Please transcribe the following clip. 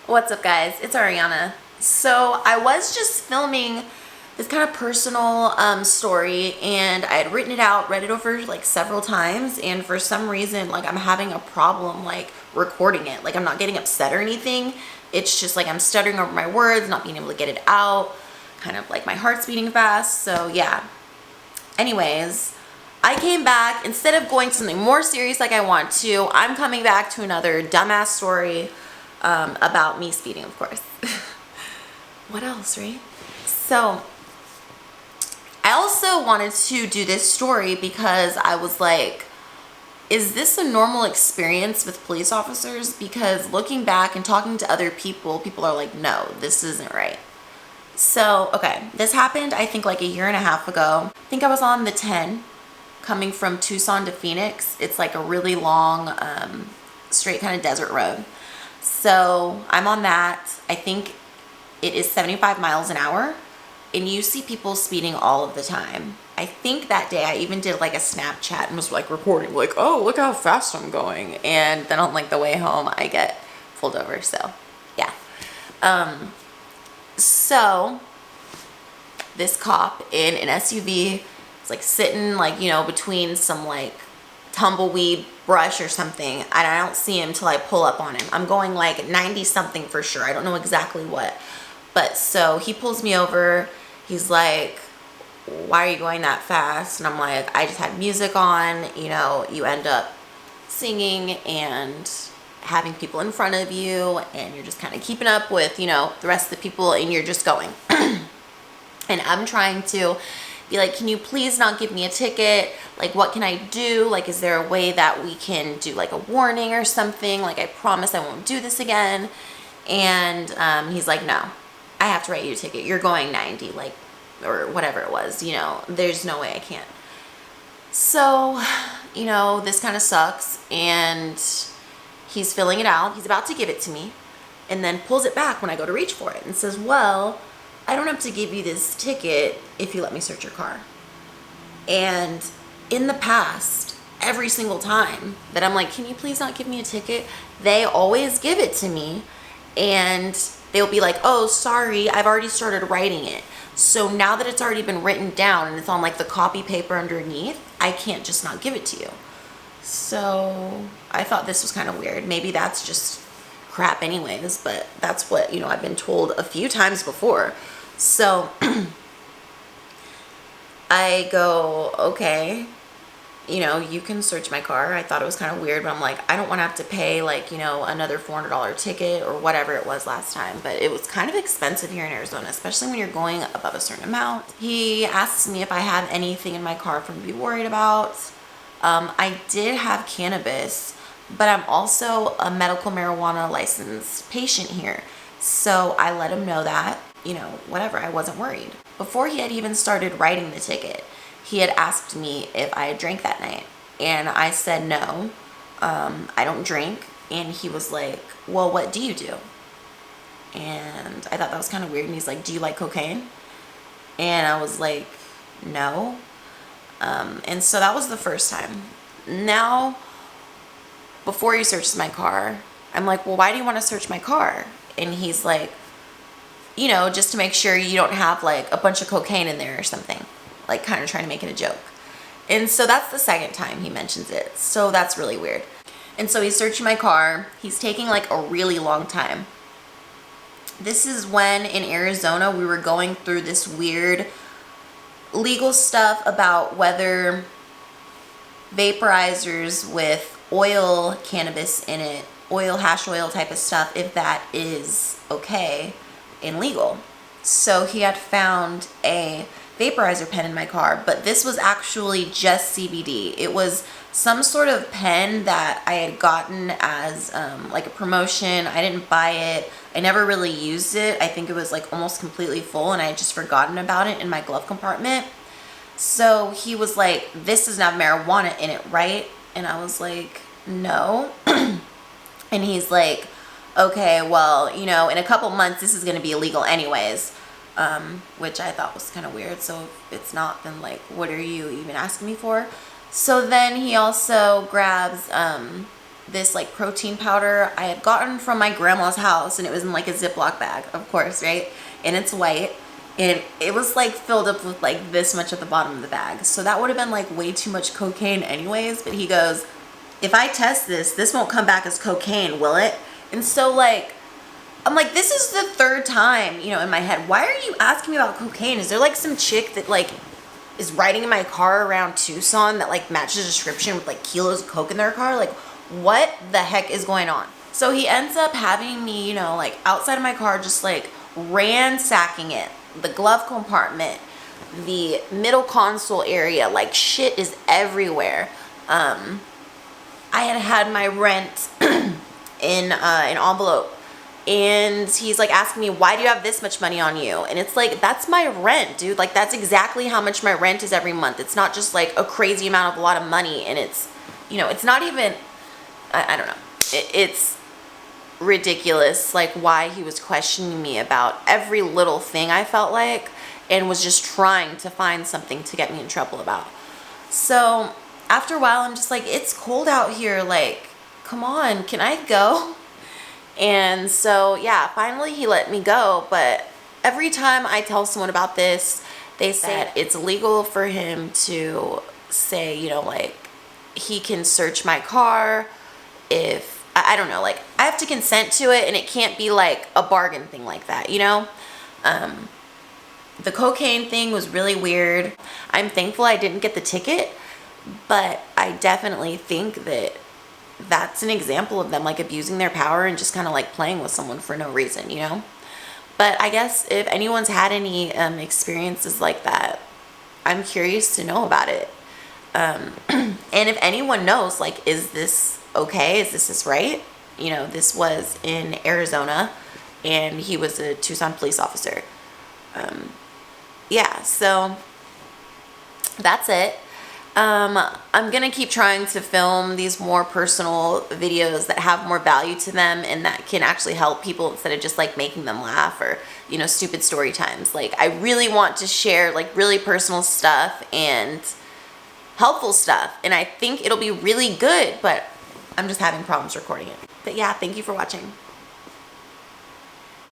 What's up, guys? It's Ariana. So I was just filming this kind of personal story, and I had written it out, read it over like several times, and for some reason like I'm having a problem like recording it. Like I'm not getting upset or anything. It's just like I'm stuttering over my words, not being able to get it out, kind of like my heart's beating fast. So yeah. Anyways, I came back. Instead of going to something more serious like I want to, I'm coming back to another dumbass story about me speeding, of course. What else, right? So I also wanted to do this story because I was like, is this a normal experience with police officers? Because looking back and talking to other people, people are like, no, this isn't right. So, okay, this happened, I think like a year and a half ago. I think I was on the 10 coming from Tucson to Phoenix. It's like a really long, straight kind of desert road. So I'm on that. I think it is 75 miles an hour, and you see people speeding all of the time. I think that day I even did like a Snapchat and was like recording, like, oh, look how fast I'm going. And then on like the way home, I get pulled over. So yeah. So this cop in an SUV is like sitting like, you know, between some like tumbleweed brush or something, and I don't see him till I pull up on him. I'm going like 90 something for sure. I don't know exactly what. But so he pulls me over. He's like, why are you going that fast? And I'm like, I just had music on. You know, you end up singing and having people in front of you, and you're just kind of keeping up with, you know, the rest of the people, and you're just going. And I'm trying to be like, can you please not give me a ticket? Like, what can I do? Like, is there a way that we can do like a warning or something? Like, I promise I won't do this again. And he's like, no, I have to write you a ticket. You're going 90, like, or whatever it was, you know, there's no way I can't. So, you know, this kind of sucks. And he's filling it out. He's about to give it to me, and then pulls it back when I go to reach for it and says, well, I don't have to give you this ticket if you let me search your car. And in the past, every single time that I'm like, can you please not give me a ticket? They always give it to me, and they'll be like, oh, sorry, I've already started writing it. So now that it's already been written down and it's on like the copy paper underneath, I can't just not give it to you. So I thought this was kind of weird. Maybe that's just crap anyways, but that's what, you know, I've been told a few times before. So I go, okay, you know, you can search my car. I thought it was kind of weird, but I'm like, I don't want to have to pay like, you know, another $400 ticket or whatever it was last time. But it was kind of expensive here in Arizona, especially when you're going above a certain amount. He asks me if I have anything in my car for him to be worried about. I did have cannabis, but I'm also a medical marijuana licensed patient here. So I let him know that, you know, whatever, I wasn't worried. Before he had even started writing the ticket, he had asked me if I had drank that night. And I said, no, I don't drink. And he was like, well, what do you do? And I thought that was kind of weird. And he's like, do you like cocaine? And I was like, no. And so that was the first time. Now, before he searches my car, I'm like, well, why do you want to search my car? And he's like, you know, just to make sure you don't have like a bunch of cocaine in there or something, like kind of trying to make it a joke. And so that's the second time he mentions it. So that's really weird. And so he's searching my car. He's taking like a really long time. This is when in Arizona we were going through this weird legal stuff about whether vaporizers with oil cannabis in it, oil, hash oil type of stuff, if that is okay and legal. So he had found a vaporizer pen in my car, but this was actually just CBD. It was some sort of pen that I had gotten as like a promotion. I didn't buy it. I never really used it. I think it was like almost completely full, and I had just forgotten about it in my glove compartment. So he was like, this doesn't have marijuana in it, right? And I was like, no. And he's like, okay, well, you know, in a couple months this is going to be illegal anyways, which I thought was kind of weird. So if it's not, then like, what are you even asking me for? So then he also grabs this like protein powder I had gotten from my grandma's house, and it was in like a Ziploc bag, of course, right? And it's white, and it was like filled up with like this much at the bottom of the bag. So that would have been like way too much cocaine anyways. But he goes, if I test this won't come back as cocaine, will it? And so like, I'm like, this is the third time, you know, in my head. Why are you asking me about cocaine? Is there like some chick that like is riding in my car around Tucson that like matches the description with like kilos of coke in their car? Like, what the heck is going on? So he ends up having me, you know, like outside of my car, just like ransacking it. The glove compartment, the middle console area, like shit is everywhere. I had my rent in an envelope, and he's like asking me, why do you have this much money on you? And it's like, that's my rent, dude. Like, that's exactly how much my rent is every month. It's not just like a crazy amount of a lot of money, and it's, you know, it's not even, I don't know. It's ridiculous, like why he was questioning me about every little thing, I felt like, and was just trying to find something to get me in trouble about. So after a while, I'm just like, it's cold out here, like, come on, can I go? And so yeah, finally he let me go. But every time I tell someone about this, they say it's legal for him to say, you know, like, he can search my car if, I don't know, like, I have to consent to it, and it can't be like a bargain thing like that, you know? The cocaine thing was really weird. I'm thankful I didn't get the ticket, but I definitely think that that's an example of them like abusing their power and just kind of like playing with someone for no reason, you know? But I guess if anyone's had any experiences like that, I'm curious to know about it. And if anyone knows, like, is this okay? Is this right? You know, this was in Arizona, and he was a Tucson police officer. Yeah, so that's it. I'm gonna keep trying to film these more personal videos that have more value to them and that can actually help people instead of just like making them laugh or, you know, stupid story times. Like, I really want to share like really personal stuff and helpful stuff, and I think it'll be really good, but I'm just having problems recording it. But yeah, thank you for watching.